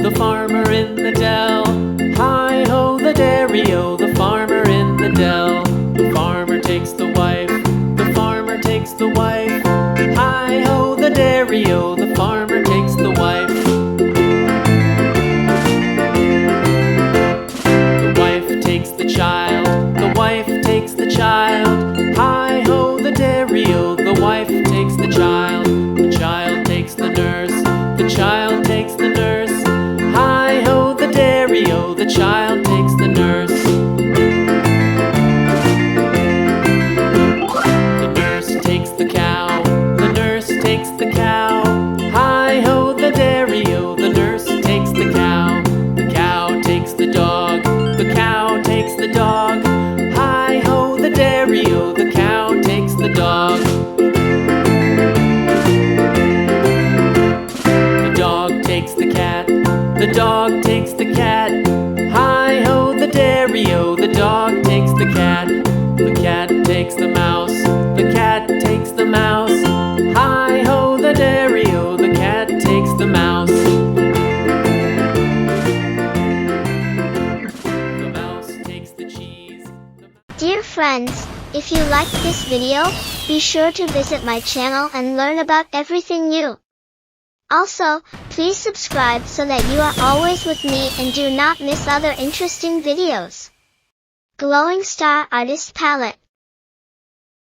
the farmer in the dell. Hi-ho, the dairy-o, the farmer in the dell. The farmer takes the wife, the farmer takes the wife. Hi-ho, the dairy-o, the farmer takes the wife. The wife takes the child, the wife takes the child. Hi-ho, the dairy-o, the wife takes the child. The child takes the nurse, the child takes the nurse. Hi-ho, the dairy-o, the child takes the nurse. The nurse takes the cow, the nurse takes the cow. Hi-ho, the dairy-o, the nurse takes the cow. The cow takes the dog, the cow takes the dog. Hi-ho, the dairy-o, the cow takes the dog. The dog takes the cat, the dog takes the cat. Hi-ho, the dairy-o, the dog takes the cat. The cat takes the mouse, the cat takes the mouse. Hi-ho, the dairy-o, the cat takes the mouse. The mouse takes the cheese. Dear friends, if you liked this video, be sure to visit my channel and learn about everything new. Also, please subscribe so that you are always with me and do not miss other interesting videos. Glowing Star Artist Palette.